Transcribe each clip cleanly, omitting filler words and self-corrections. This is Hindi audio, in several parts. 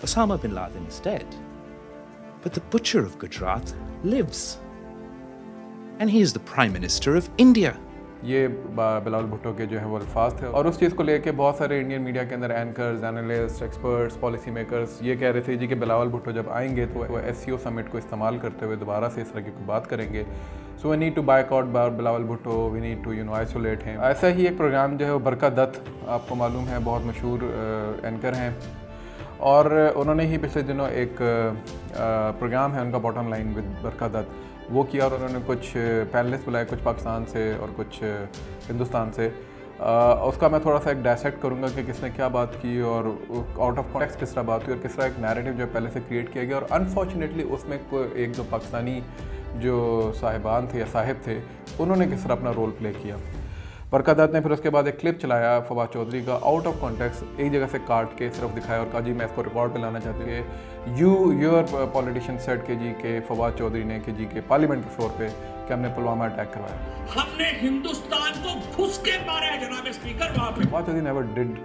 Osama bin Laden is dead. But the butcher of Gujarat lives. And he is the Prime Minister of India. ये बिलावल भुट्टो के जो है वो अल्फाज थे और उस चीज़ को लेके बहुत सारे इंडियन मीडिया के अंदर anchors, analyst, experts, policy makers ये कह रहे थे जी कि बिलावल भुट्टो जब आएंगे तो वो SCO समिट को इस्तेमाल करते हुए दोबारा से इस तरह की कोई बात करेंगे. So we need to boycott Bilawal Bhutto, we need to isolate him. ऐसा ही एक प्रोग्राम जो है वो बरका दत्त, आपको मालूम है बहुत मशहूर एंकर हैं और उन्होंने ही पिछले दिनों एक प्रोग्राम है उनका बॉटम लाइन विद बरका दत्त वो किया और उन्होंने कुछ पैनलिस्ट बुलाए, कुछ पाकिस्तान से और कुछ हिंदुस्तान से. उसका मैं थोड़ा सा एक डायसेक्ट करूँगा कि किसने क्या बात की और आउट ऑफ कॉन्टेक्स्ट किस तरह बात हुई और किस तरह एक नैरेटिव जो पहले से क्रिएट किया गया और अनफॉर्चुनेटली उसमें कोई एक दो पाकिस्तानी जो साहिबान थे या साहिब थे उन्होंने किस तरह अपना रोल प्ले किया. बरका दत्त ने फिर उसके बाद एक क्लिप चलाया फवाद चौधरी का, आउट ऑफ कॉन्टेक्स्ट एक जगह से काट के सिर्फ दिखाया और कहा जी मैं इसको रिकॉर्ड पे लाना चाहती हूँ कि योर पॉलिटिशियन सेट के जी के फवाद चौधरी ने कि जी के पार्लियामेंट के फ्लोर पे कि हमने पुलवामा अटैक करवाया, हमने हिंदुस्तान को घुस के मारा है जनाब स्पीकर. वहाँ पे Fawad Chaudhry never did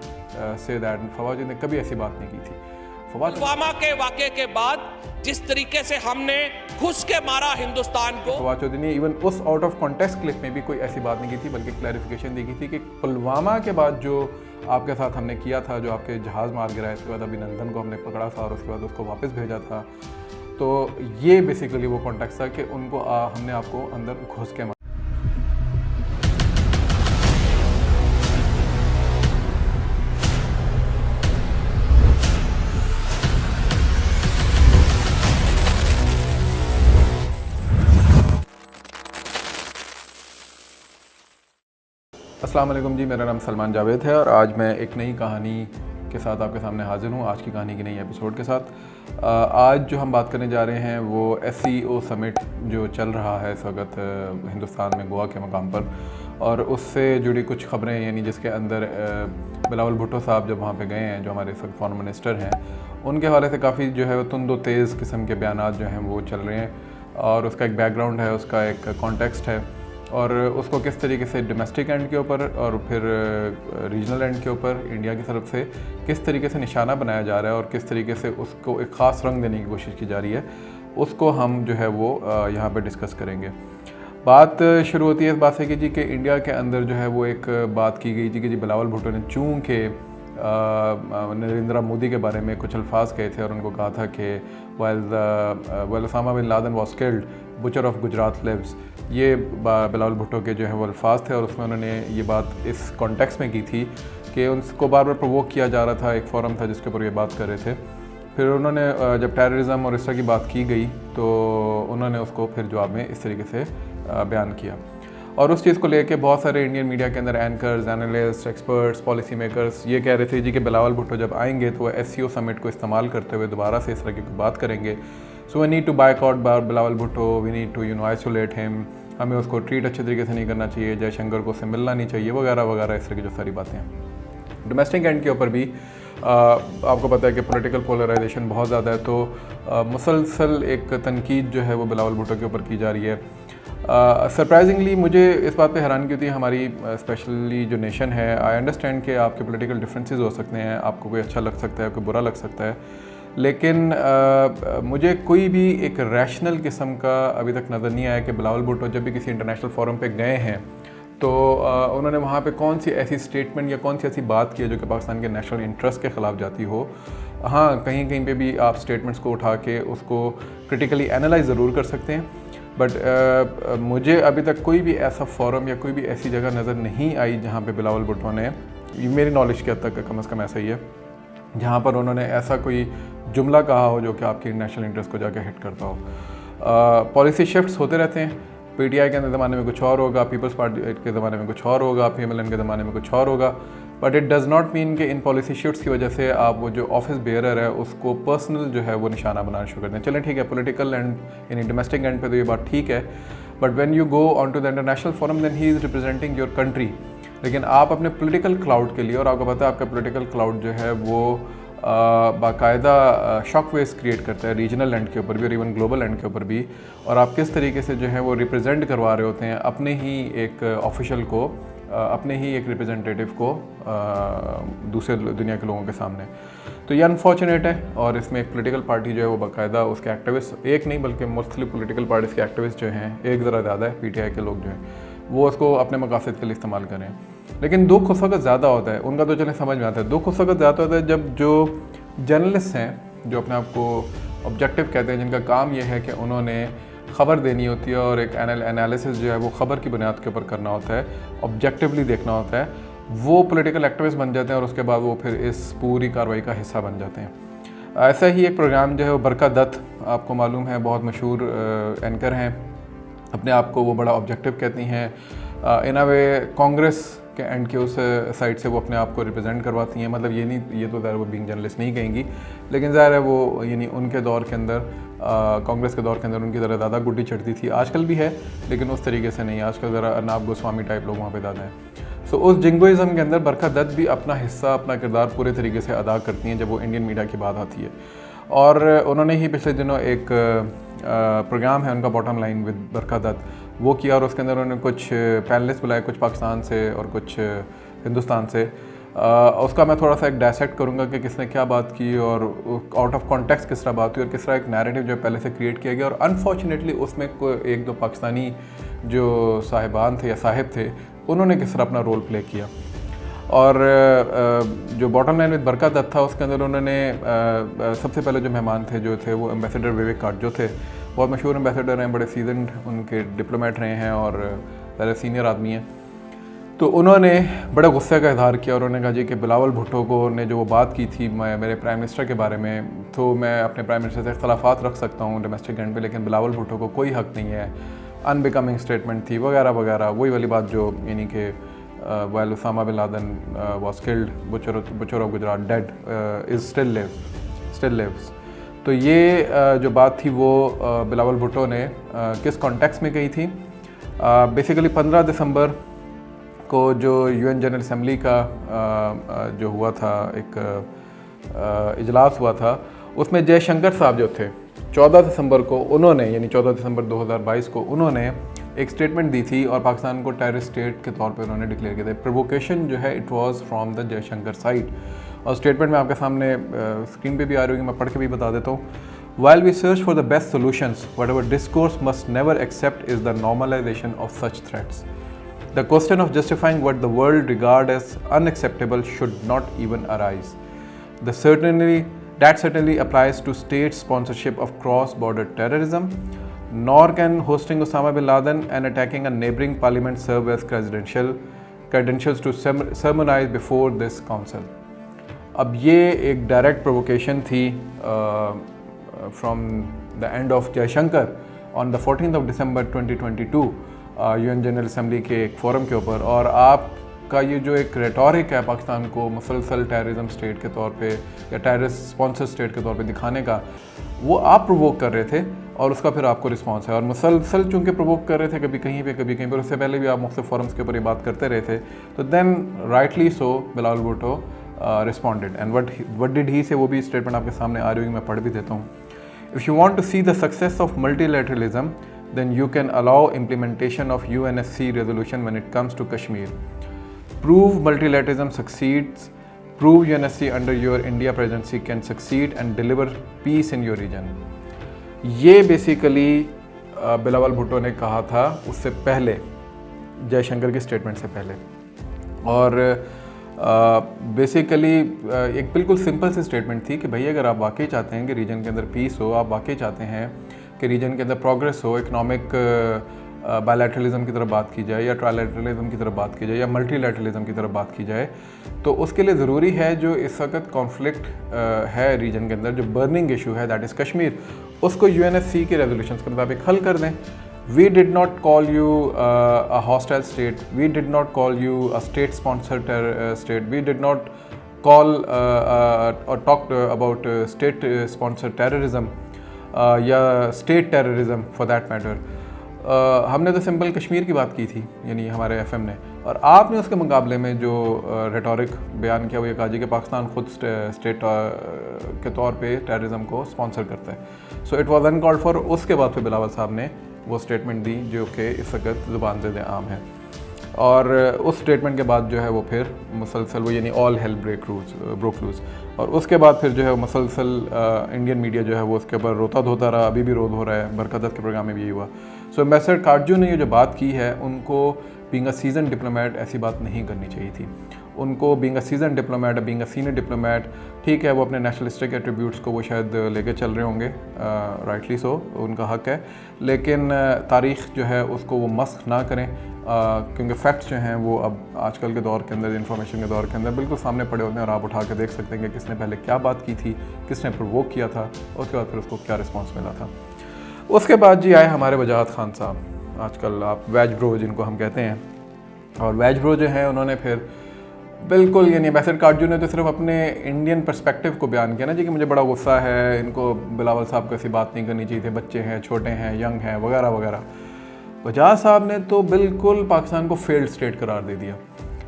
say that. Fawad Chaudhry ने कभी ऐसी बात नहीं की थी. पुलवामा के वाक़े के बाद जिस तरीके से हमने घुस के मारा हिंदुस्तान को, फवाद चौधरी ने इवन उस आउट ऑफ कॉन्टेक्स्ट क्लिप में भी कोई ऐसी बात नहीं की थी बल्कि क्लैरिफिकेशन दी गई थी कि पुलवामा के बाद जो आपके साथ हमने किया था, जो आपके जहाज़ मार गिराया, इसके बाद अभिनंदन को हमने पकड़ा था और उसके बाद उसको वापस भेजा था. तो ये बेसिकली वो कॉन्टेक्स्ट था कि उनको हमने आपको अंदर घुस के मारा. अस्सलाम वालेकुम जी, मेरा नाम सलमान जावेद है और आज मैं एक नई कहानी के साथ आपके सामने हाजिर हूँ. आज की कहानी की नई एपिसोड के साथ. आज जो हम बात करने जा रहे हैं वो SCO समिट जो चल रहा है इस वक्त हिंदुस्तान में गोवा के मकाम पर और उससे जुड़ी कुछ ख़बरें, यानी जिसके अंदर बिलावल भुट्टो साहब जब वहाँ पे गए हैं जो हमारे इस वक्त फॉरेन मिनिस्टर हैं उनके हवाले से काफ़ी जो है तुंदो तेज़ किस्म के बयानात जो हैं वो चल रहे हैं और उसका एक बैकग्राउंड है, उसका एक कॉन्टेक्स्ट है और उसको किस तरीके से डोमेस्टिक एंड के ऊपर और फिर रीजनल एंड के ऊपर इंडिया की तरफ से किस तरीके से निशाना बनाया जा रहा है और किस तरीके से उसको एक ख़ास रंग देने की कोशिश की जा रही है, उसको हम जो है वो यहाँ पे डिस्कस करेंगे. बात शुरू होती है इस बात से कि जी कि इंडिया के अंदर जो है वो एक बात की गई थी कि जी बिलावल भुट्टो ने चूँकि नरेंद्र मोदी के बारे में कुछ अल्फाज कहे थे और उनको कहा था कि well Osama bin Laden was killed, butcher of Gujarat lives. ये बिलावल भुट्टो के जो है वो अल्फाज थे और उसमें उन्होंने ये बात इस कॉन्टेक्स्ट में की थी कि उनको बार बार प्रोवोक किया जा रहा था. एक फोरम था जिसके ऊपर ये बात कर रहे थे. फिर उन्होंने जब टेररिज्म और इस तरह की बात की गई तो उन्होंने उसको फिर जवाब में इस तरीके से बयान किया और उस चीज़ को लेके बहुत सारे इंडियन मीडिया के अंदर anchors, analyst, experts, policy makers ये कह रहे थे जी कि बिलावल भुट्टो जब आएंगे तो वो SCO समिट को इस्तेमाल करते हुए दोबारा से इस तरह की कोई बात करेंगे. So we need to boycott Bilawal Bhutto, we need to isolate him, हमें उसको ट्रीट अच्छे तरीके से नहीं करना चाहिए, जयशंकर को उससे मिलना नहीं चाहिए वगैरह वगैरह इस तरह की जो सारी बातें हैं. डोमेस्टिक एंड के ऊपर भी आपको पता है कि पॉलिटिकल पोलराइजेशन बहुत ज़्यादा है तो मुसलसल एक तनकीद जो है वो बिलावल भुट्टो के ऊपर की जा रही है. सरप्राइजिंगली मुझे इस बात पे हैरानगी होती है हमारी स्पेशली जो नेशन है. आई अंडरस्टैंड कि आपके पॉलिटिकल डिफरेंसेस हो सकते हैं, आपको कोई अच्छा लग सकता है, कोई बुरा लग सकता है, लेकिन मुझे कोई भी एक रैशनल किस्म का अभी तक नज़र नहीं आया कि बिलावल भुट्टो जब भी किसी इंटरनेशनल फोरम पे गए हैं तो उन्होंने वहाँ पे कौन सी ऐसी स्टेटमेंट या कौन सी ऐसी बात की है जो कि पाकिस्तान के नेशनल इंटरेस्ट के ख़िलाफ़ जाती हो. हाँ, कहीं कहीं पे भी आप स्टेटमेंट्स को उठा के उसको क्रिटिकली एनालाइज ज़रूर कर सकते हैं, बट मुझे अभी तक कोई भी ऐसा फोरम या कोई भी ऐसी जगह नज़र नहीं आई जहाँ पे बिलावल भुट्टो ने, मेरी नॉलेज के हद तक कम से कम ऐसा ही है, जहाँ पर उन्होंने ऐसा कोई जुमला कहा हो जो कि आपके नेशनल इंटरेस्ट को जाके हिट करता हो. पॉलिसी शिफ्ट्स होते रहते हैं. PTI के ज़माने में कुछ और होगा, पीपल्स पार्टी के ज़माने में कुछ और होगा, PMLN के ज़माने में कुछ और होगा, but it does not mean कि इन पॉलिसी शिफ्ट्स की वजह से आप वो जो ऑफिस बेयरर है उसको पर्सनल जो है वो निशाना बनाना शुरू कर दें. चलें ठीक है, पॉलिटिकल एंड यानी डोमेस्टिक एंड पे तो ये बात ठीक है, but when you go on to the international forum then he is representing your country. लेकिन आप अपने पॉलिटिकल क्लाउड के लिए, और आपको पता है आपका पॉलिटिकल क्लाउड जो है वो बाकायदा शॉक वेव्स क्रिएट करता है रीजनल एंड के ऊपर भी और इवन ग्लोबल एंड के ऊपर भी, और आप किस तरीके से जो है वो रिप्रेजेंट करवा रहे होते हैं अपने ही एक ऑफिशियल को, अपने ही एक रिप्रेजेंटेटिव को दूसरे दुनिया के लोगों के सामने. तो ये अनफॉर्चुनेट है और इसमें एक पॉलिटिकल पार्टी जो है वो बाकायदा उसके एक्टिविस्ट, एक नहीं बल्कि मोस्टली पॉलिटिकल पार्टीज़ के एक्टिविस्ट जो हैं, एक ज़रा ज़्यादा है, पीटीआई के लोग जो हैं वो उसको अपने मकासद के लिए इस्तेमाल करें। लेकिन दुख उस वक्त ज़्यादा होता है, उनका तो चले समझ में आता है, दुख उस वक्त ज़्यादा होता है जब जो जर्नलिस्ट हैं जो अपने आप को ऑब्जेक्टिव कहते हैं, जिनका काम ये है कि उन्होंने ख़बर देनी होती है और एक एनालिसिस जो है वो ख़बर की बुनियाद के ऊपर करना होता है, ऑब्जेक्टिवली देखना होता है, वो पॉलिटिकल एक्टिविस्ट बन जाते हैं और उसके बाद वो फिर इस पूरी कार्रवाई का हिस्सा बन जाते हैं। ऐसा ही एक प्रोग्राम जो है वो बरका दत्त, आपको मालूम है बहुत मशहूर एंकर हैं, अपने आप को वो बड़ा ऑब्जेक्टिव कहती हैं, इन अ वे कांग्रेस के एंड के उस साइड से वो अपने आप को रिप्रेजेंट करवाती हैं। मतलब ये नहीं, ये तो ज़ाहिर वो बीइंग जर्नलिस्ट नहीं कहेंगी, लेकिन ज़ाहिर है वो यानी उनके दौर के अंदर कांग्रेस के दौर के अंदर उनकी ज़रा ज़्यादा गुड्डी चढ़ती थी, आजकल भी है लेकिन उस तरीके से नहीं, आजकल ज़रा अर्नाब गोस्वामी टाइप लोग वहाँ पे ज़्यादा हैं। सो उस जिंगोइज़म के अंदर बरका दत्त भी अपना हिस्सा, अपना किरदार पूरे तरीके से अदा करती हैं जब वो इंडियन मीडिया की बात आती है। और उन्होंने ही पिछले दिनों एक प्रोग्राम है उनका बॉटम लाइन विद बरका दत्त, वो किया और उसके अंदर उन्होंने कुछ पैनलिस्ट बुलाए, कुछ पाकिस्तान से और कुछ हिंदुस्तान से। उसका मैं थोड़ा सा एक डायसेक्ट करूँगा कि किसने क्या बात की और आउट ऑफ कॉन्टेक्स्ट किस तरह बात हुई और किस तरह एक नैरेटिव जो पहले से क्रिएट किया गया, और अनफॉर्चुनेटली उसमें एक दो पाकिस्तानी जो साहिबान थे या साहिब थे उन्होंने किस तरह अपना रोल प्ले किया। और जो बॉटम लाइन विद बरका दत्त था उसके अंदर उन्होंने सबसे पहले जो मेहमान थे जो थे वो एम्बेसडर विवेक काट जो थे, बहुत मशहूर एम्बेसडर हैं, बड़े सीजनड उनके डिप्लोमेट रहे हैं और पहले सीनियर आदमी हैं। तो उन्होंने बड़े गुस्से का इजहार किया और उन्होंने कहा जी कि बिलावल भुट्टो को ने जो वो बात की थी मेरे प्राइम मिनिस्टर के बारे में, तो मैं अपने प्राइम मिनिस्टर से इख्तलाफात रख सकता हूँ डोमेस्टिक एंड पे, लेकिन बिलावल भुट्टो को कोई हक़ नहीं है, अनबिकमिंग स्टेटमेंट थी वगैरह वगैरह, वही वाली बात जो यानी कि while Osama bin Laden was killed, Butcher of Gujarat dead, is still lives. तो ये जो बात थी वो बिलावल भुट्टो ने किस कॉन्टेक्स्ट में कही थी। बेसिकली 15 दिसंबर को जो यूएन जनरल असेंबली का जो हुआ था एक इजलास हुआ था, उसमें जयशंकर साहब जो थे 14 दिसंबर को उन्होंने, यानी 14 दिसंबर 2022 को उन्होंने एक स्टेटमेंट दी थी और पाकिस्तान को टेररिस्ट स्टेट के तौर पे उन्होंने डिक्लेयर किया था। प्रोवोकेशन जो है it was from the Jaishankar side, और स्टेटमेंट में आपके सामने स्क्रीन पे भी आ रही होगी, मैं पढ़ के भी बता देता हूँ। While we search for the best solutions, whatever discourse must never accept is the normalization of such threats. The question of justifying what the world regard as unacceptable should not even arise. That certainly applies to state sponsorship of cross-border terrorism. Nor can hosting Osama bin Laden and attacking a neighboring parliament serve as credentials to sermonize before this council. अब ये एक डायरेक्ट प्रोवोकेशन थी from the end of Jaishankar on the 14th of December 2022 UN general assembly के एक फोरम के ऊपर, और आपका ये जो एक रेटोरिक है पाकिस्तान को मुसलसल टेररिज्म स्टेट के तौर पे या टेररिस्ट स्पॉन्सर स्टेट के तौर पे दिखाने का, वो आप प्रोवोक कर रहे थे और उसका फिर आपको रिस्पांस है। और मुसलसल चूँकि प्रोवोक कर रहे थे कभी कहीं पे कभी कहीं पर, उससे पहले भी आप मुख्तलिफ फोरम्स के ऊपर ये बात करते रहे थे, तो then rightly so Bilawal Bhutto responded and what did he say, वो भी स्टेटमेंट आपके सामने आ रही होगी, मैं पढ़ भी देता हूँ। If you want to see the success of multilateralism then you can allow implementation of UNSC resolution when it comes to Kashmir. Prove multilateralism succeeds, prove UNSC under your India presidency can succeed and deliver peace in your region. ये बेसिकली बिलावल भुट्टो ने कहा था उससे पहले, जयशंकर की स्टेटमेंट से पहले, और बेसिकली एक बिल्कुल सिंपल सी स्टेटमेंट थी कि भाई अगर आप वाकई चाहते हैं कि रीजन के अंदर पीस हो, आप वाकई चाहते हैं कि रीजन के अंदर प्रोग्रेस हो, इकनॉमिक बायलैटरलिज्म की तरफ बात की जाए या ट्रायलैटरलिज्म की तरफ बात की जाए या मल्टीलैटरलिज्म की तरफ बात की जाए, तो उसके लिए ज़रूरी है जो इस वक्त कॉन्फ्लिक्ट है रीजन के अंदर, जो बर्निंग इशू है दैट इज़ कश्मीर, उसको UNSC के रेजोल्यूशंस के मुताबिक हल कर दें। We did not call you a hostile state. We did not call you a state-sponsored state. We did not call or talk about state-sponsored terrorism या state terrorism for that matter. हमने तो सिंपल कश्मीर की बात की थी, यानी हमारे FM ने, और आपने उसके मुकाबले में जो रेटोरिक बयान किया वो ये कहा जी कि पाकिस्तान खुद स्टेट के तौर पे टेररिज्म को स्पॉन्सर करता है। So it was uncalled for. उसके बाद फिर बिलावल साहब ने वो स्टेटमेंट दी जो कि इस वक्त ज़ुबान ज़ेद आम है। और उस स्टेटमेंट के बाद जो है वो फिर मुसलसल वो यानी ऑल हेल ब्रोक लूज, और उसके बाद फिर जो है मुसलसल इंडियन मीडिया जो है वो उसके ऊपर रोता धोता रहा, अभी भी रोध हो रहा है। बरकत के प्रोग्राम में भी यही हुआ। सो एम्बेसडर काटजू ने ये जो बात की है, उनको बीइंग अ सीजन डिप्लोमेट ऐसी बात नहीं करनी चाहिए थी। उनको being a season diplomat, being a senior diplomat, ठीक है वो अपने नेशनलिस्टिक एट्रीब्यूट्स को वो शायद लेके चल रहे होंगे, राइटली सो, उनका हक है, लेकिन तारीख़ जो है उसको वो मस्ख ना करें, क्योंकि फैक्ट्स जो हैं वो अब आजकल के दौर के अंदर, इन्फॉर्मेशन के दौर के अंदर बिल्कुल सामने पड़े होते हैं, और आप उठा के देख सकते हैं कि किसने पहले क्या बात की थी, किसने प्रोवोक किया था, उसके बाद फिर उसको क्या रिस्पॉन्स मिला था। उसके बाद जी आए हमारे वजाहत खान साहब, आजकल आप वैज ब्रो जिनको हम कहते हैं, और वैज ब्रो जो हैं उन्होंने फिर बिल्कुल यानी एम्बेसडर काटजू ने तो सिर्फ अपने इंडियन पर्सपेक्टिव को बयान किया ना जी कि मुझे बड़ा गुस्सा है, इनको बिलावल साहब को ऐसी बात नहीं करनी चाहिए थी, बच्चे हैं, छोटे हैं, यंग हैं, वगैरह वगैरह। वजाहत साहब ने तो बिल्कुल पाकिस्तान को फेल्ड स्टेट करार दे दिया।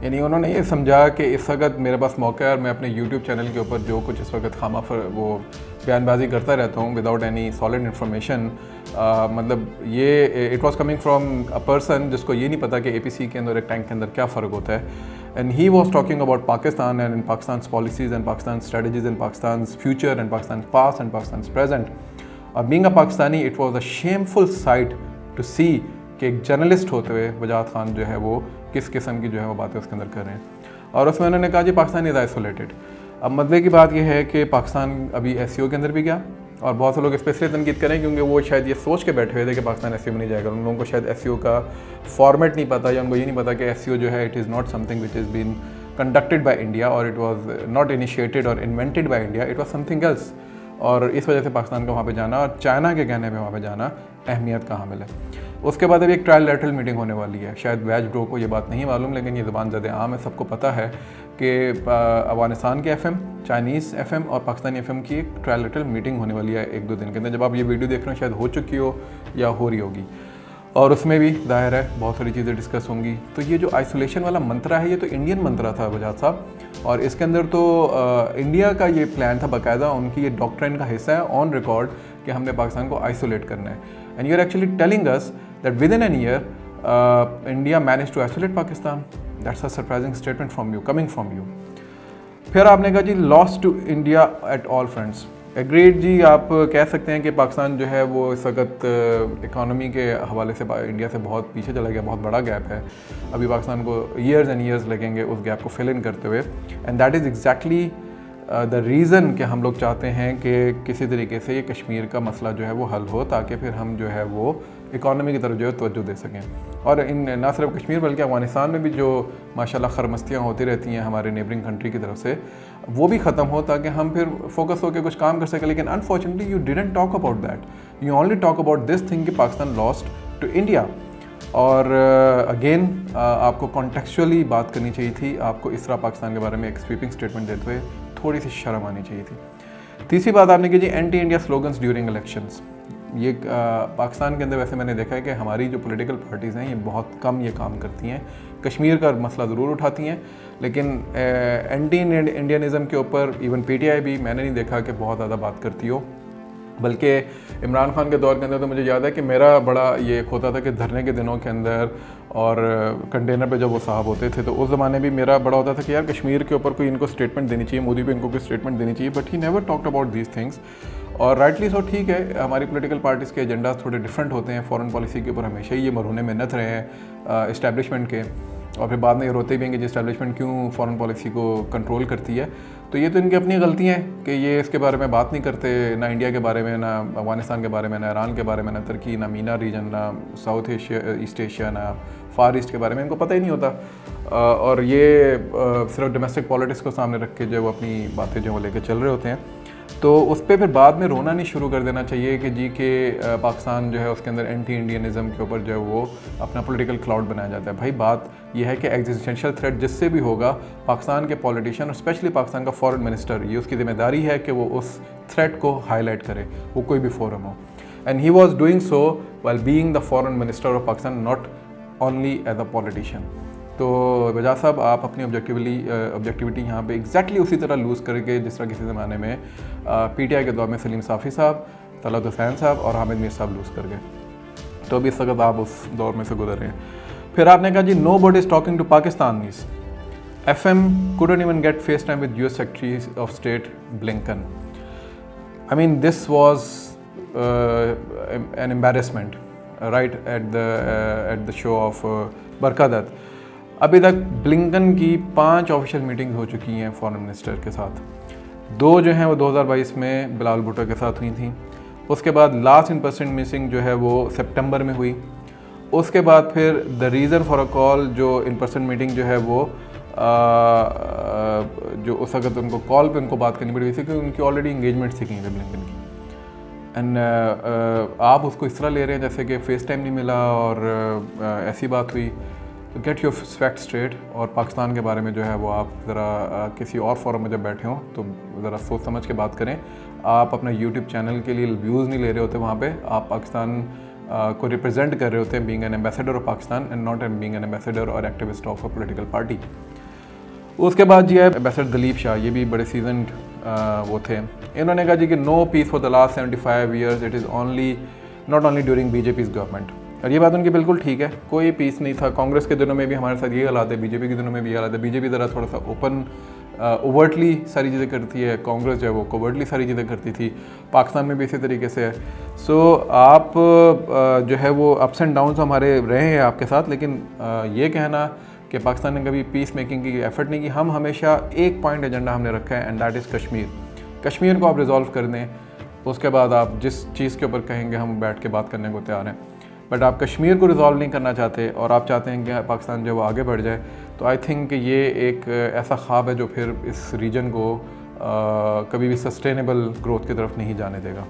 यानी उन्होंने ये समझा कि इस वक्त मेरे पास मौका है और मैं अपने यूट्यूब चैनल के ऊपर जो कुछ इस वक्त खामा वो बयानबाजी करता रहता हूँ विदाउट एनी सॉलिड इन्फॉर्मेशन, मतलब ये it was coming from a person जिसको ये नहीं पता कि APC के अंदर एक टैंक के अंदर क्या फ़र्क होता है, and he was talking about Pakistan and in Pakistan policies and Pakistan strategies and Pakistan future and Pakistan past and Pakistan present. और being a Pakistani it was a shameful sight to see कि एक जर्नलिस्ट होते हुए वजाहत खान जो है वो किस किस्म की जो है वो बातें उसके अंदर कर रहे हैं। और उसमें उन्होंने कहा जी पाकिस्तान इज़ आइसोलेटेड। अब मसले की बात यह है कि पाकिस्तान अभी SCO के अंदर भी गया, और बहुत से लोग इस पर इसलिए तनकीद करें क्योंकि वो शायद ये सोच के बैठे हुए थे कि पाकिस्तान SCO में नहीं जाएगा। उन लोगों को शायद SCO का फॉर्मेट नहीं पता, या उनको ये नहीं पता कि SCO जो है it is not something which is been conducted by India, और इट वाज नॉट इनिशिएटेड और invented by India, it was something else. और इस वजह से पाकिस्तान का वहाँ पे जाना और चाइना के कहने पे वहाँ पे जाना अहमियत का हामिल है। उसके बाद अभी एक ट्रायल लेटरल मीटिंग होने वाली है, शायद वैज ब्रो को ये बात नहीं मालूम, लेकिन ये ज़बान ज़्यादा आम है, सबको पता है कि अफगानिस्तान के FM, चाइनीज़ FM और पाकिस्तानी FM की एक ट्रायल लेटरल मीटिंग होने वाली है 1-2 दिन के अंदर। जब आप ये वीडियो देख रहे हो शायद हो चुकी हो या हो रही होगी, और उसमें भी जाहिर है बहुत सारी चीज़ें डिस्कस होंगी। तो ये जो आइसोलेशन वाला मंत्रा है ये तो इंडियन मंत्रा था वजाहत साहब, और इसके अंदर तो इंडिया का ये प्लान था, बाकायदा उनकी ये डॉक्ट्रिन का हिस्सा है ऑन रिकॉर्ड कि हमने पाकिस्तान को आइसोलेट करना है। And you are actually telling us that within an year India manage to isolate Pakistan. That's a surprising statement from you, coming from you. फिर आपने कहा जी loss to India at all fronts. Agreed जी, आप कह सकते हैं कि पाकिस्तान जो है वो इस वक्त इकानमी के हवाले से इंडिया से बहुत पीछे चला गया, बहुत बड़ा गैप है। अभी पाकिस्तान को ईयर्स एंड ईयर्स लगेंगे उस गैप को फिल इन करते हुए, and that is exactly the reason कि हम लोग चाहते हैं कि किसी तरीके से ये कश्मीर का मसला जो है वो हल हो, ताकि फिर हम जो है वो इकानमी की तरफ जो है तवज्जो दे सकें। और इन ना सिर्फ कश्मीर बल्कि अफगानिस्तान में भी जो माशाल्लाह खरमस्तियाँ होती रहती हैं हमारे नेबरिंग कंट्री की तरफ से, वो भी ख़त्म हो ताकि हम फिर फोकस होकर कुछ काम कर सकें। लेकिन unfortunately you didn't talk about that, you only talk about this thing कि पाकिस्तान लॉस्ट टू इंडिया। और अगेन आपको कॉन्टेक्चुअली बात करनी चाहिए थी, आपको इस तरह पाकिस्तान के बारे में एक स्वीपिंग स्टेटमेंट देते हुए थोड़ी सी शर्म आनी चाहिए थी। तीसरी बात आपने की जी anti India slogans during elections. ये पाकिस्तान के अंदर वैसे मैंने देखा है कि हमारी जो पॉलिटिकल पार्टीज़ हैं ये बहुत कम ये काम करती हैं। कश्मीर का मसला ज़रूर उठाती हैं, लेकिन एंटी इंडियनिज़म के ऊपर इवन PTI भी मैंने नहीं देखा कि बहुत ज़्यादा बात करती हो। बल्कि इमरान खान के दौर के अंदर तो मुझे याद है कि मेरा बड़ा ये होता था कि धरने के दिनों के अंदर और कंटेनर पे जब वो साहब होते थे तो उस ज़माने भी मेरा बड़ा होता था कि यार कश्मीर के ऊपर कोई इनको स्टेटमेंट देनी चाहिए, मोदी पे इनको कोई स्टेटमेंट देनी चाहिए, but he never talked about these things. और राइटली सो, ठीक है, हमारी पॉलिटिकल पार्टीज़ के एजेंडाज थोड़े डिफरेंट होते हैं। फॉरेन पॉलिसी के ऊपर हमेशा ही ये मरहूने मिन्नत रहे हैं इस्टेब्लिशमेंट के, और फिर बाद में ये रोते भी हैं कि इस्टेब्लिशमेंट क्यों फॉरेन पॉलिसी को कंट्रोल करती है। तो ये तो इनकी अपनी गलतियाँ हैं कि ये इसके बारे में बात नहीं करते, ना इंडिया के बारे में, ना अफगानिस्तान के बारे में, ना ईरान के बारे में, ना तुर्की, ना मीना रीजन, ना साउथ एशिया, ईस्ट एशिया, ना फार ईस्ट के बारे में इनको पता ही नहीं होता। और ये सिर्फ डोमेस्टिक पॉलिटिक्स को सामने रख के जो वो अपनी बातें जो वो लेकर चल रहे होते हैं। तो उस पर फिर बाद में रोना नहीं शुरू कर देना चाहिए कि जी के पाकिस्तान जो है उसके अंदर एंटी इंडियनिज़म के ऊपर जो है वो अपना पॉलिटिकल क्लाउड बनाया जाता है। भाई बात यह है कि एग्जिस्टेंशियल थ्रेट जिससे भी होगा, पाकिस्तान के पॉलिटिशियन और स्पेशली पाकिस्तान का फॉरेन मिनिस्टर, ये उसकी जिम्मेदारी है कि वो उस थ्रेट को हाईलाइट करे, वो कोई भी फोरम हो। And he was doing so while being the foreign minister of Pakistan, not only as a politician. तो वजाहत साहब, आप अपनी ऑब्जेक्टिविटी यहाँ पे एग्जैक्टली उसी तरह लूज़ करके जिस तरह किसी ज़माने में PTI के दौर में सलीम साफ़ी साहब, तलत हुसैन साहब और हामिद मीर साहब लूज़ कर गए, तो अभी इस वक्त आप उस दौर में से गुजर रहे हैं। फिर आपने कहा जी nobody is talking to Pakistanis. FM couldn't even get FaceTime with US Secretary of State Blinken. I mean, this was an embarrassment, right at the show of बरका दत्त। अभी तक ब्लिंकन की 5 ऑफिशियल मीटिंग्स हो चुकी हैं फॉरेन मिनिस्टर के साथ। 2 जो हैं वो 2022 में बिलावल भुट्टो के साथ हुई थी। उसके बाद लास्ट इन पर्सन मीटिंग जो है वो सितंबर में हुई। उसके बाद फिर the reason for a call जो इन पर्सन मीटिंग जो है वो जो उस वक्त उनको कॉल पे उनको बात करनी पड़ी थी क्योंकि उनकी ऑलरेडी इंगेजमेंट थी कहीं पे ब्लिंकन की। एंड आप उसको इस तरह ले रहे हैं जैसे कि फेस टाइम नहीं मिला और ऐसी बात हुई। तो गेट योर फैक्ट स्ट्रेट, और पाकिस्तान के बारे में जो है वो आप ज़रा किसी और फोरम में जब बैठे हों तो ज़रा सोच समझ के बात करें। आप अपना यूट्यूब चैनल के लिए व्यूज़ नहीं ले रहे होते वहाँ पे, आप पाकिस्तान को रिप्रेजेंट कर रहे होते हैं being an ambassador of Pakistan and not being an ambassador और activist of a political party. उसके बाद जी है एम्बेसडर दलीप शाह, ये भी बड़े सीजनड वो थे। इन्होंने कहा जी कि no peace for the last 75 years, it is not only during BJP's government. और ये बात उनकी बिल्कुल ठीक है, कोई पीस नहीं था। कांग्रेस के दिनों में भी हमारे साथ ये हालात है, बीजेपी के दिनों में भी ये हालात है। बीजेपी ज़रा थोड़ा सा ओपन ओवर्टली सारी चीज़ें करती है, कांग्रेस जो है वो कोवर्टली सारी चीज़ें करती थी। पाकिस्तान में भी इसी तरीके से है। सो आप जो है वो अप्स एंड डाउन्स हमारे रहे हैं आपके साथ, लेकिन ये कहना कि पाकिस्तान ने कभी पीस मेकिंग की एफर्ट नहीं की। हम हमेशा एक पॉइंट एजेंडा हमने रखा है and that is Kashmir. Kashmir को आप रिजॉल्व कर दें, उसके बाद आप जिस चीज़ के ऊपर कहेंगे हम बैठ के बात करने को तैयार हैं। बट आप कश्मीर को रिजॉल्व नहीं करना चाहते और आप चाहते हैं कि पाकिस्तान जो वो आगे बढ़ जाए, तो आई थिंक कि ये एक ऐसा ख्वाब है जो फिर इस रीजन को कभी भी सस्टेनेबल ग्रोथ की तरफ नहीं जाने देगा।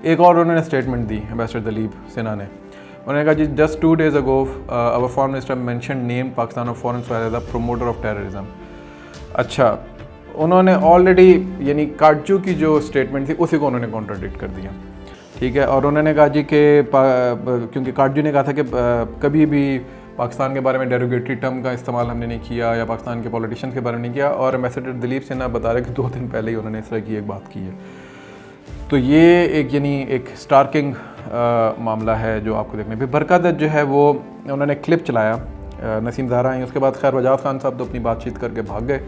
एक और उन्होंने स्टेटमेंट दी एम्बेसडर दलीप सिन्हा ने। उन्होंने कहा जी just 2 days ago our foreign minister mentioned name Pakistan of foreign soil as a promoter of terrorism। अच्छा, उन्होंने ऑलरेडी यानी काटजू की जो स्टेटमेंट थी उसी को उन्होंने कॉन्ट्राडिक्ट कर दिया, ठीक है। और उन्होंने कहा जी कि क्योंकि काटजू ने कहा था कि कभी भी पाकिस्तान के बारे में डेरोगेटरी टर्म का इस्तेमाल हमने नहीं किया या पाकिस्तान के पॉलिटिशियंस के बारे में नहीं किया, और एम्बेसडर दलीप सिन्हा बता रहे कि 2 दिन पहले ही उन्होंने इस तरह की एक बात की है। तो ये एक यानी एक स्टार्किंग मामला है जो आपको देखने। फिर बरका दत्त जो है वो उन्होंने क्लिप चलाया, नसीम ज़हरा आई, उसके बाद खैर वजाद खान साहब तो अपनी बातचीत करके भाग गए।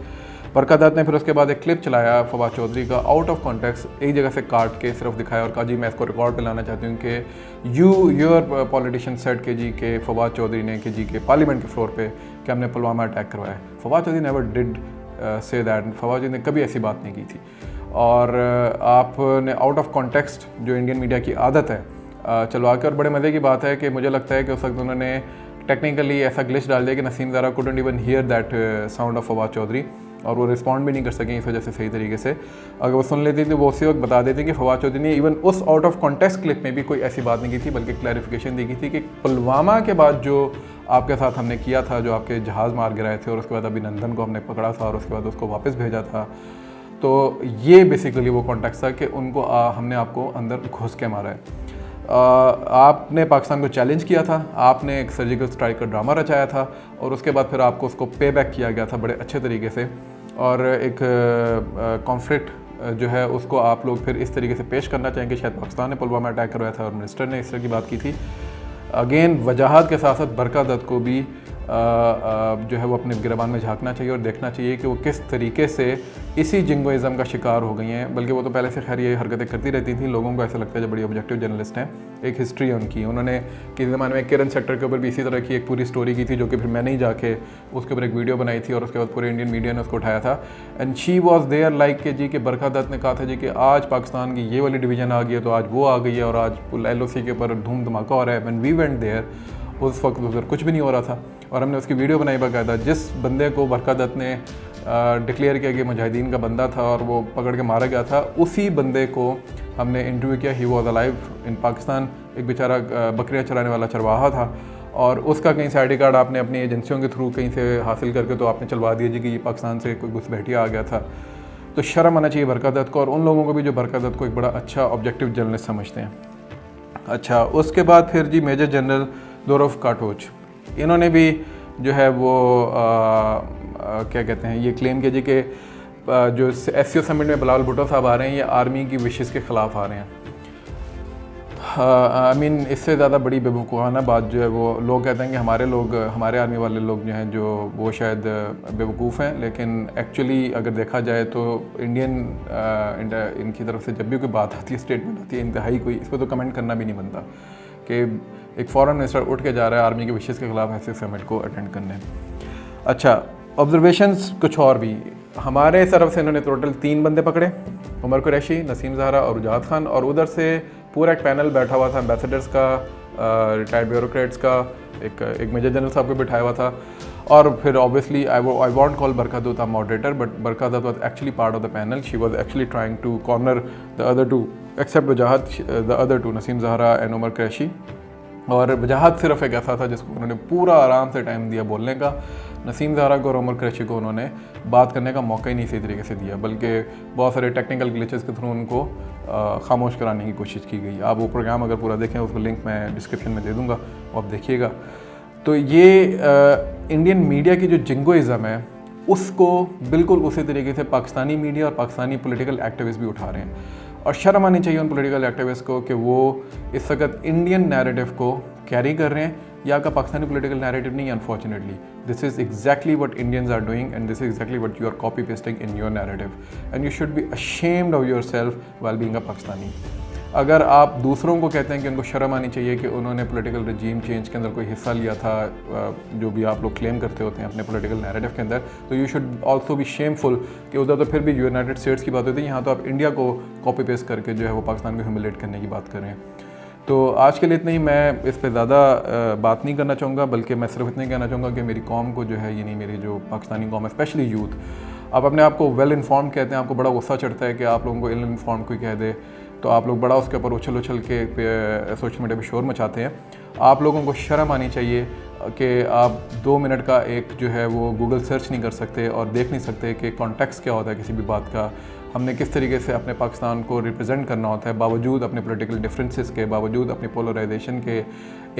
बरका दत्त ने फिर उसके बाद एक क्लिप चलाया फवाद चौधरी का, आउट ऑफ कॉन्टेक्स्ट एक जगह से काट के सिर्फ दिखाया और कहा जी मैं इसको रिकॉर्ड पे लाना चाहती हूँ कि योर पॉलिटिशियन सेड के जी के फवाद चौधरी ने कि जी के पार्लियामेंट के फ्लोर पे कि हमने पुलवामा अटैक करवाया। Fawad Chaudhry never did say that, Fawad Chaudhry ने कभी ऐसी बात नहीं की थी। और आपने आउट ऑफ कॉन्टेक्स्ट जो इंडियन मीडिया की आदत है चलवा के, और बड़े मज़े की बात है कि मुझे लगता है कि उस वक्त उन्होंने टेक्निकली ऐसा ग्लिच डाल दिया कि Naseem Zahra couldn't even hear that sound of Fawad Chaudhry, और वो रिस्पॉन्ड भी नहीं कर सकें इस वजह से सही तरीके से। अगर वो सुन लेती तो वो उसी वक्त बता देते कि फवाद चौधरी ने इवन उस आउट ऑफ कॉन्टेक्स्ट क्लिप में भी कोई ऐसी बात नहीं की थी, बल्कि क्लैरिफिकेशन दी गई थी कि पुलवामा के बाद जो आपके साथ हमने किया था, जो आपके जहाज़ मार गिराए थे और उसके बाद अभिनंदन को हमने पकड़ा था और उसके बाद उसको वापस भेजा था, तो ये बेसिकली वो कॉन्टेक्स्ट था कि उनको हमने आपको अंदर घुस के मारा है। आपने पाकिस्तान को चैलेंज किया था, आपने एक सर्जिकल स्ट्राइक का ड्रामा रचाया था और उसके बाद फिर आपको उसको पे बैक किया गया था बड़े अच्छे तरीके से, और एक कॉन्फ्लिक्ट जो है उसको आप लोग फिर इस तरीके से पेश करना चाहेंगे कि शायद पाकिस्तान ने पुलवामा अटैक करवाया था और मिनिस्टर ने इस तरह की बात की थी। अगेन वजाहत के साथ साथ बरका दत्त को भी जो है वो अपने गिरबान में झांकना चाहिए और देखना चाहिए कि वो किस तरीके से इसी जिंगोइज़म का शिकार हो गई हैं। बल्कि वो तो पहले से खैर ये हरकतें करती रहती थी, लोगों को ऐसा लगता है जो बड़ी ऑब्जेक्टिव जर्नलिस्ट हैं। एक हिस्ट्री है उनकी, उन्होंने किसी ज़माने में किरण सेक्टर के ऊपर भी इसी तरह की एक पूरी स्टोरी की थी, जो कि फिर मैंने ही जाके उसके ऊपर एक वीडियो बनाई थी और उसके बाद पूरे इंडियन मीडिया ने उसको उठाया था। And she was there like के जी कि बरका दत्त ने कहा था जी कि आज पाकिस्तान की ये वाली डिवीज़न आ गई है तो आज वो आ गई है और आज LOC के ऊपर धूम धमाका हो रहा है। व्हेन वी वेंट देयर उस वक्त उधर कुछ भी नहीं हो रहा था और हमने उसकी वीडियो बनाई बाकायदा। जिस बंदे को बरका दत्त ने डिक्लेयर किया कि मुजाहिदीन का बंदा था और वो पकड़ के मारा गया था, उसी बंदे को हमने इंटरव्यू किया। He was alive in Pakistan, एक बेचारा बकरियाँ चराने वाला चरवाहा था और उसका कहीं से ID कार्ड आपने अपनी एजेंसियों के थ्रू कहीं से हासिल करके तो आपने चलवा दिया जी कि ये पाकिस्तान से कोई घुसपैठिया आ गया था। तो शर्म आना चाहिए बरका दत्त को और उन लोगों को भी जो बरका दत्त को एक बड़ा अच्छा ऑब्जेक्टिव जर्नलिस्ट समझते हैं। अच्छा, उसके बाद फिर जी मेजर जनरल दोरफ काटोच, इन्होंने भी जो है वो क्या कहते हैं ये क्लेम किया जी कि जो SCO समिट में बिलावल भुट्टो साहब आ रहे हैं ये आर्मी की विशेज़ के ख़िलाफ़ आ रहे हैं। आई मीन इससे ज़्यादा बड़ी बेवकूफ़ाना बात जो है वो लोग कहते हैं कि हमारे आर्मी वाले लोग जो हैं जो वो शायद बेवकूफ़ हैं, लेकिन एक्चुअली अगर देखा जाए तो इनकी तरफ से जब भी कोई बात आती है, स्टेटमेंट आती है, इंतहाई कोई, इस पर तो कमेंट करना भी नहीं बनता कि एक फॉरेन मिनिस्टर उठ के जा रहा है आर्मी के विशेष के ख़िलाफ़ ऐसे समिट को अटेंड करने। अच्छा, ऑब्जर्वेशंस कुछ और भी हमारे तरफ से इन्होंने टोटल 3 बंदे पकड़े, उमर कुरैशी, नसीम ज़हरा और उजाद खान, और उधर से पूरा एक पैनल बैठा हुआ था एम्बेसडर्स का, रिटायर्ड ब्यूरोक्रेट्स का, एक मेजर जनरल साहब को बिठाया हुआ था, और फिर ऑब्वियसली आई वॉन्ट कॉल बरका दुत a moderator, but Barkha Dutt was actually part of the panel. She was actually trying to corner the other two except Wajahat, the other two Naseem Zehra and Umar Qureshi. और वजाहत सिर्फ एक ऐसा था जिसको उन्होंने पूरा आराम से टाइम दिया बोलने का। नसीम ज़हरा को और उमर कुरैशी को उन्होंने बात करने का मौका ही नहीं सही तरीके से दिया, बल्कि बहुत सारे टेक्निकल ग्लिचेस के थ्रू उनको खामोश कराने की कोशिश की गई। आप वो प्रोग्राम अगर पूरा देखें, उसका लिंक मैं डिस्क्रिप्शन में दे दूँगा, वो आप देखिएगा। तो ये इंडियन मीडिया की जो जिंगोइज़म है उसको बिल्कुल उसी तरीके से पाकिस्तानी मीडिया और पाकिस्तानी पॉलिटिकल एक्टिविस्ट भी उठा रहे हैं, और शर्म आनी चाहिए उन पॉलिटिकल एक्टिविस्ट को कि वो इस वक्त इंडियन नैरेटिव को कैरी कर रहे हैं। या का पाकिस्तानी पॉलिटिकल नैरेटिव नहीं, unfortunately this is exactly what Indians are doing and this is exactly what you are copy pasting in your narrative and you should be ashamed of your self while being a Pakistani. अगर आप दूसरों को कहते हैं कि उनको शर्म आनी चाहिए कि उन्होंने पॉलिटिकल रजीम चेंज के अंदर कोई हिस्सा लिया था, जो भी आप लोग क्लेम करते होते हैं अपने पॉलिटिकल नैरेटिव के अंदर, तो you should also be shameful कि उधर तो फिर भी यूनाइटेड स्टेट्स की बात होती है, यहाँ तो आप इंडिया को कॉपी पेस्ट करके जो है वो पाकिस्तान को ह्यूमिलेट करने की बात कर रहे हैं। तो आज के लिए इतना ही, मैं इस पर ज़्यादा बात नहीं करना चाहूँगा, बल्कि मैं सिर्फ इतना ही कहना चाहूँगा कि मेरी कौम को जो है, यानी मेरी जो पाकिस्तानी कौम है, स्पेशली यूथ, आप अपने आप को वेल इन्फॉर्म कहते हैं, आपको बड़ा गुस्सा चढ़ता है कि आप लोगों को इल इन्फॉर्म कोई कह दे, तो आप लोग बड़ा उसके ऊपर उछल के सोशल मीडिया पे शोर मचाते हैं। आप लोगों को शर्म आनी चाहिए कि आप 2 मिनट का एक जो है वो गूगल सर्च नहीं कर सकते और देख नहीं सकते कि कॉन्टेक्स्ट क्या होता है किसी भी बात का, हमने किस तरीके से अपने पाकिस्तान को रिप्रेजेंट करना होता है, बावजूद अपने पॉलिटिकल डिफरेंसेस के, बावजूद अपनी पोलराइजेशन के,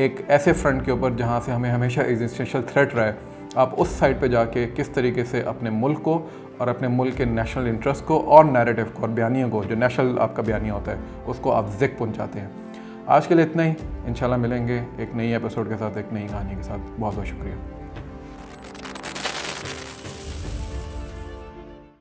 एक ऐसे फ्रंट के ऊपर जहाँ से हमें हमेशा एग्जिस्टेंशियल थ्रेट रहा है। आप उस साइड पे जाके किस तरीके से अपने मुल्क को और अपने मुल्क के नेशनल इंटरेस्ट को और नैरेटिव को और बयानियों को, जो नेशनल आपका बयानिया होता है, उसको आप ज़िक पहुँचाते हैं। आज के लिए इतना ही, इंशाल्लाह मिलेंगे एक नई एपिसोड के साथ, एक नई कहानी के साथ। बहुत बहुत शुक्रिया।